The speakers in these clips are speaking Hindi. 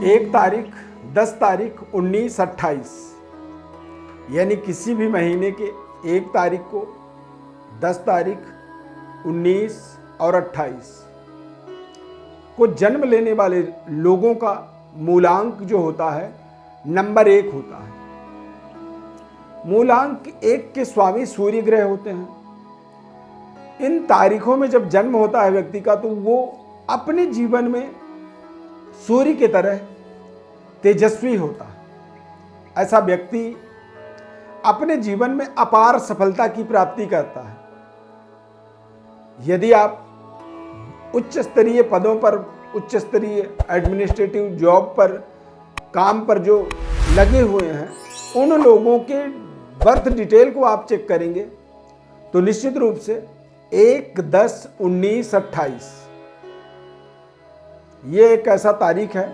1 तारीख, 10 तारीख, 19, 28 यानी किसी भी महीने के 1 तारीख को, 10 तारीख, 19 और 28 को जन्म लेने वाले लोगों का मूलांक जो होता है नंबर 1 होता है। मूलांक 1 के स्वामी सूर्य ग्रह होते हैं। इन तारीखों में जब जन्म होता है व्यक्ति का तो वो अपने जीवन में सूर्य की तरह तेजस्वी होता है। ऐसा व्यक्ति अपने जीवन में अपार सफलता की प्राप्ति करता है। यदि आप उच्च स्तरीय पदों पर, उच्च स्तरीय एडमिनिस्ट्रेटिव जॉब पर, काम पर जो लगे हुए हैं, उन लोगों के बर्थ डिटेल को आप चेक करेंगे तो निश्चित रूप से 1, 10, 19, 28 ये एक ऐसा तारीख है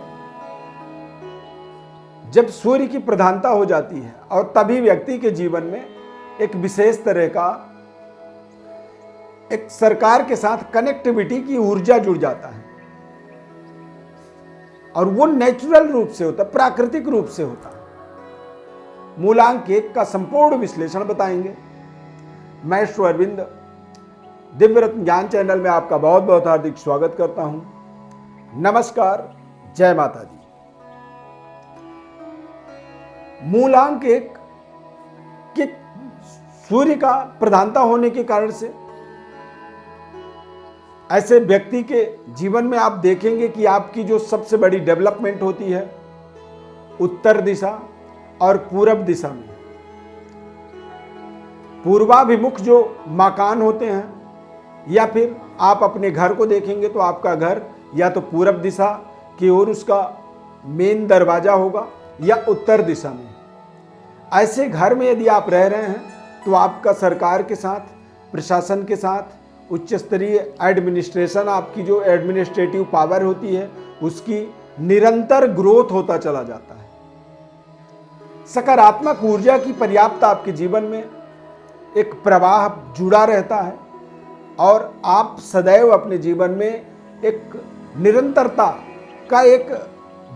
जब सूर्य की प्रधानता हो जाती है और तभी व्यक्ति के जीवन में एक विशेष तरह का एक सरकार के साथ कनेक्टिविटी की ऊर्जा जुड़ जाता है और वो नेचुरल रूप से होता है, प्राकृतिक रूप से होता है। मूलांक 1 का संपूर्ण विश्लेषण बताएंगे। मैं श्री अरविंद दिव्य रत्न ज्ञान चैनल में आपका बहुत बहुत हार्दिक स्वागत करता हूं। नमस्कार, जय माता दी। मूलांक 1 के सूर्य का प्रधानता होने के कारण से ऐसे व्यक्ति के जीवन में आप देखेंगे कि आपकी जो सबसे बड़ी डेवलपमेंट होती है उत्तर दिशा और पूरब दिशा में। पूर्वाभिमुख जो मकान होते हैं या फिर आप अपने घर को देखेंगे तो आपका घर या तो पूरब दिशा की ओर उसका मेन दरवाजा होगा या उत्तर दिशा में। ऐसे घर में यदि आप रह रहे हैं तो आपका सरकार के साथ, प्रशासन के साथ, उच्च स्तरीय एडमिनिस्ट्रेशन, आपकी जो एडमिनिस्ट्रेटिव पावर होती है उसकी निरंतर ग्रोथ होता चला जाता है। सकारात्मक ऊर्जा की पर्याप्त आपके जीवन में एक प्रवाह जुड़ा रहता है और आप सदैव अपने जीवन में एक निरंतरता का एक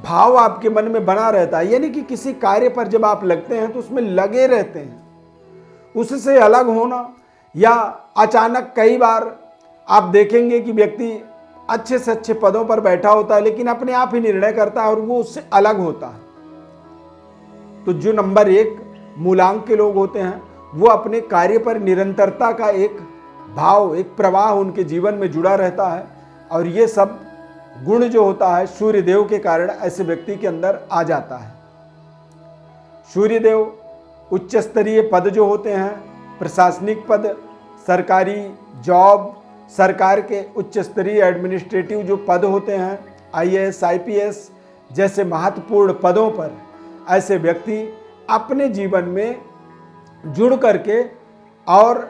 भाव आपके मन में बना रहता है। यानी कि किसी कार्य पर जब आप लगते हैं तो उसमें लगे रहते हैं। उससे अलग होना या अचानक, कई बार आप देखेंगे कि व्यक्ति अच्छे से अच्छे पदों पर बैठा होता है लेकिन अपने आप ही निर्णय करता है और वो उससे अलग होता है। तो जो नंबर 1 मूलांक के लोग होते हैं वो अपने कार्य पर निरंतरता का एक भाव, एक प्रवाह उनके जीवन में जुड़ा रहता है और ये सब गुण जो होता है सूर्यदेव के कारण ऐसे व्यक्ति के अंदर आ जाता है। सूर्यदेव उच्च स्तरीय पद जो होते हैं, प्रशासनिक पद, सरकारी जॉब, सरकार के उच्च स्तरीय एडमिनिस्ट्रेटिव जो पद होते हैं, IAS, IPS जैसे महत्वपूर्ण पदों पर ऐसे व्यक्ति अपने जीवन में जुड़ करके और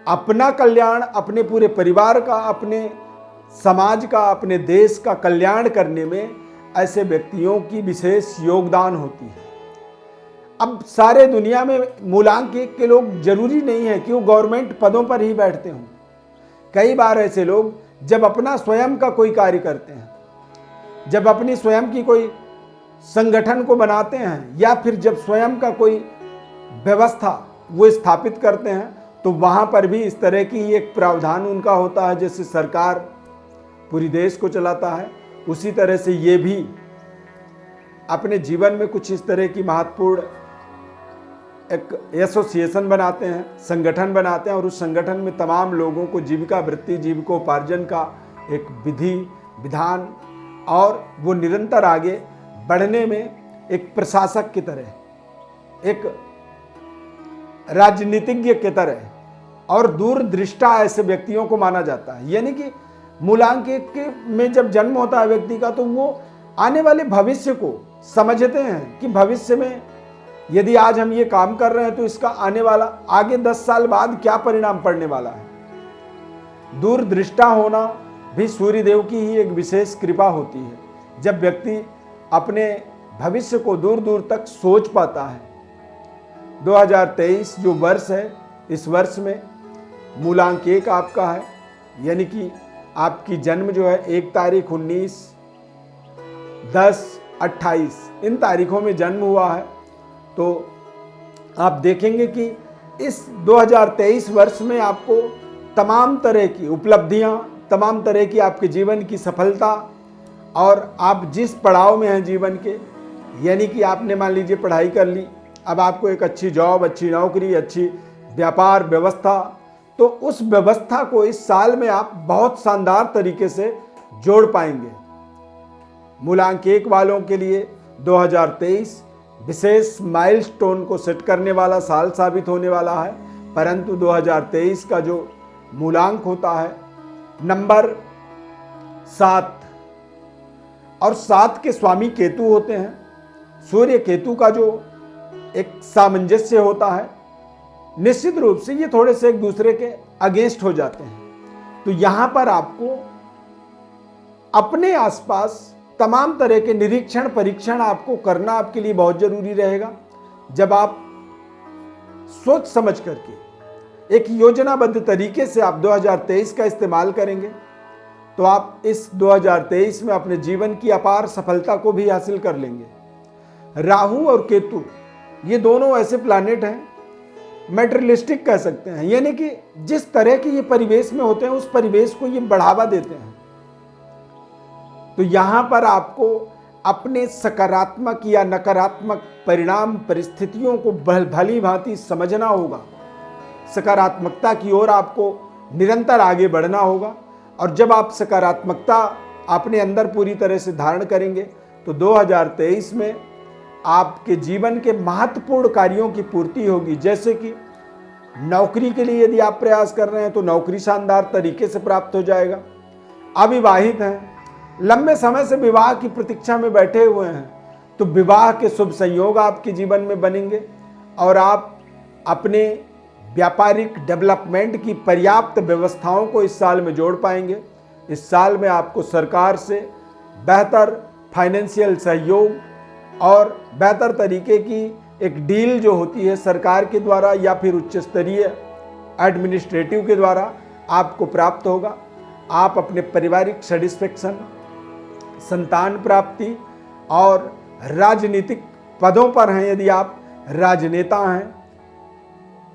अपना कल्याण, अपने पूरे परिवार का, अपने समाज का, अपने देश का कल्याण करने में ऐसे व्यक्तियों की विशेष योगदान होती है। अब सारे दुनिया में मूलांक 1 के लोग जरूरी नहीं है कि वो गवर्नमेंट पदों पर ही बैठते हों। कई बार ऐसे लोग जब अपना स्वयं का कोई कार्य करते हैं, जब अपनी स्वयं की कोई संगठन को बनाते हैं या फिर जब स्वयं का कोई व्यवस्था वो स्थापित करते हैं तो वहाँ पर भी इस तरह की ही एक प्रावधान उनका होता है। जैसे सरकार पूरी देश को चलाता है उसी तरह से ये भी अपने जीवन में कुछ इस तरह की महत्वपूर्ण एक एसोसिएशन बनाते हैं, संगठन बनाते हैं और उस संगठन में तमाम लोगों को जीविका वृत्ति, जीविकोपार्जन का एक विधि विधान और वो निरंतर आगे बढ़ने में एक प्रशासक की तरह, एक राजनीतिज्ञ की तरह और दूरदृष्टा ऐसे व्यक्तियों को माना जाता है। यानी कि मूलांक 1 में जब जन्म होता है व्यक्ति का तो वो आने वाले भविष्य को समझते हैं कि भविष्य में यदि आज हम ये काम कर रहे हैं तो इसका आने वाला आगे 10 साल बाद क्या परिणाम पड़ने वाला है। दूरदृष्टा होना भी सूर्यदेव की ही एक विशेष कृपा होती है। जब व्यक्ति अपने भविष्य को दूर दूर तक सोच पाता है। 2023 जो वर्ष है, इस वर्ष में मूलांक 1 आपका है, यानी कि आपकी जन्म जो है 1 तारीख, 19, 10, 28 इन तारीखों में जन्म हुआ है, तो आप देखेंगे कि इस 2023 वर्ष में आपको तमाम तरह की उपलब्धियां, तमाम तरह की आपके जीवन की सफलता, और आप जिस पड़ाव में हैं जीवन के, यानी कि आपने मान लीजिए पढ़ाई कर ली, अब आपको एक अच्छी जॉब, अच्छी नौकरी, अच्छी व्यापार व्यवस्था, तो उस व्यवस्था को इस साल में आप बहुत शानदार तरीके से जोड़ पाएंगे। मूलांक 1 वालों के लिए 2023 विशेष माइलस्टोन को सेट करने वाला साल साबित होने वाला है, परंतु 2023 का जो मूलांक होता है नंबर 7, और 7 के स्वामी केतु होते हैं। सूर्य केतु का जो एक सामंजस्य होता है, निश्चित रूप से ये थोड़े से एक दूसरे के अगेंस्ट हो जाते हैं। तो यहां पर आपको अपने आसपास तमाम तरह के निरीक्षण परीक्षण आपको करना आपके लिए बहुत जरूरी रहेगा। जब आप सोच समझ करके एक योजनाबद्ध तरीके से आप 2023 का इस्तेमाल करेंगे, तो आप इस 2023 में अपने जीवन की अपार सफलता को भी हासिल कर लेंगे। राहु और केतु ये दोनों ऐसे प्लैनेट हैं, मैटेरियलिस्टिक कह सकते हैं, यानी कि जिस तरह के ये परिवेश में होते हैं उस परिवेश को ये बढ़ावा देते हैं। तो यहां पर आपको अपने सकारात्मक या नकारात्मक परिणाम परिस्थितियों को भली भांति समझना होगा। सकारात्मकता की ओर आपको निरंतर आगे बढ़ना होगा, और जब आप सकारात्मकता अपने अंदर पूरी तरह से धारण करेंगे तो 2023 में आपके जीवन के महत्वपूर्ण कार्यों की पूर्ति होगी। जैसे कि नौकरी के लिए यदि आप प्रयास कर रहे हैं तो नौकरी शानदार तरीके से प्राप्त हो जाएगा। अविवाहित हैं, लंबे समय से विवाह की प्रतीक्षा में बैठे हुए हैं, तो विवाह के शुभ संयोग आपके जीवन में बनेंगे, और आप अपने व्यापारिक डेवलपमेंट की पर्याप्त व्यवस्थाओं को इस साल में जोड़ पाएंगे। इस साल में आपको सरकार से बेहतर फाइनेंशियल सहयोग और बेहतर तरीके की एक डील जो होती है सरकार के द्वारा या फिर उच्च स्तरीय एडमिनिस्ट्रेटिव के द्वारा आपको प्राप्त होगा। आप अपने पारिवारिक सेटिस्फेक्शन, संतान प्राप्ति और राजनीतिक पदों पर हैं, यदि आप राजनेता हैं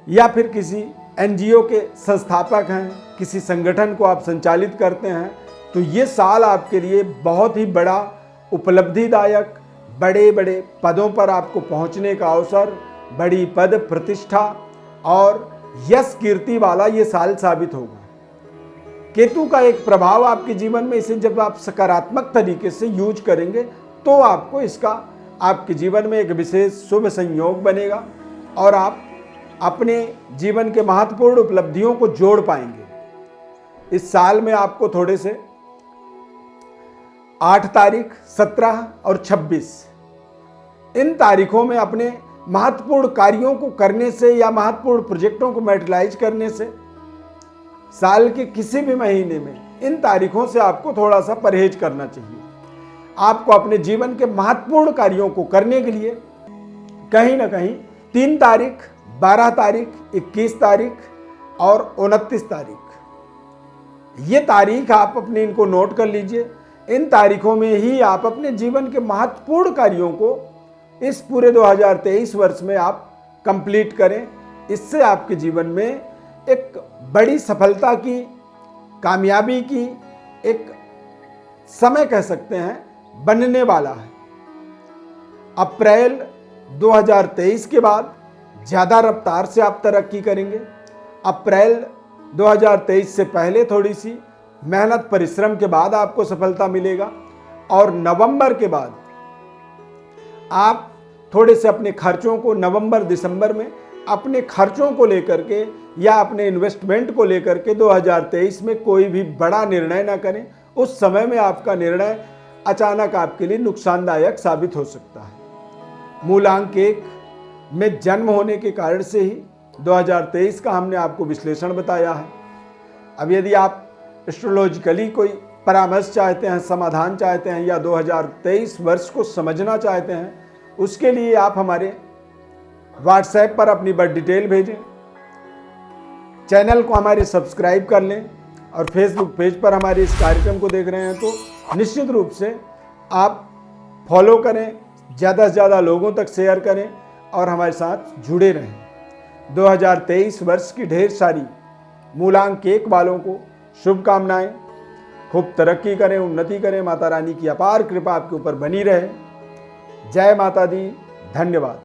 या फिर किसी एनजीओ के संस्थापक हैं, किसी संगठन को आप संचालित करते हैं, तो ये साल आपके लिए बहुत ही बड़ा उपलब्धिदायक, बड़े बड़े पदों पर आपको पहुंचने का अवसर, बड़ी पद प्रतिष्ठा और यश कीर्ति वाला ये साल साबित होगा। केतु का एक प्रभाव आपके जीवन में, इसे जब आप सकारात्मक तरीके से यूज करेंगे तो आपको इसका आपके जीवन में एक विशेष शुभ संयोग बनेगा और आप अपने जीवन के महत्वपूर्ण उपलब्धियों को जोड़ पाएंगे। इस साल में आपको थोड़े से 8 तारीख, 17 और 26 इन तारीखों में अपने महत्वपूर्ण कार्यों को करने से या महत्वपूर्ण प्रोजेक्टों को मैटेरियलाइज करने से, साल के किसी भी महीने में इन तारीखों से आपको थोड़ा सा परहेज करना चाहिए। आपको अपने जीवन के महत्वपूर्ण कार्यों को करने के लिए कहीं ना कहीं 3 तारीख, 12 तारीख, 21 तारीख और 29 तारीख, ये तारीख आप अपने इनको नोट कर लीजिए। इन तारीखों में ही आप अपने जीवन के महत्वपूर्ण कार्यों को इस पूरे 2023 वर्ष में आप कंप्लीट करें। इससे आपके जीवन में एक बड़ी सफलता की, कामयाबी की एक समय कह सकते हैं बनने वाला है। अप्रैल 2023 के बाद ज़्यादा रफ्तार से आप तरक्की करेंगे। अप्रैल 2023 से पहले थोड़ी सी मेहनत परिश्रम के बाद आपको सफलता मिलेगा, और नवंबर के बाद आप थोड़े से अपने खर्चों को नवंबर दिसंबर में अपने खर्चों को लेकर के या अपने इन्वेस्टमेंट को लेकर के 2023 में कोई भी बड़ा निर्णय ना करें। उस समय में आपका निर्णय अचानक आपके लिए नुकसानदायक साबित हो सकता है। मूलांक 1 में जन्म होने के कारण से ही 2023 का हमने आपको विश्लेषण बताया है। अब यदि आप एस्ट्रोलॉजिकली कोई परामर्श चाहते हैं, समाधान चाहते हैं या 2023 वर्ष को समझना चाहते हैं, उसके लिए आप हमारे व्हाट्सएप पर अपनी बर्थ डिटेल भेजें, चैनल को हमारे सब्सक्राइब कर लें, और फेसबुक पेज पर हमारे इस कार्यक्रम को देख रहे हैं तो निश्चित रूप से आप फॉलो करें, ज़्यादा से ज़्यादा लोगों तक शेयर करें और हमारे साथ जुड़े रहें। 2023 वर्ष की ढेर सारी मूलांक 1 वालों को शुभकामनाएं। खूब तरक्की करें, उन्नति करें। माता रानी की अपार कृपा आपके ऊपर बनी रहे। जय माता दी। धन्यवाद।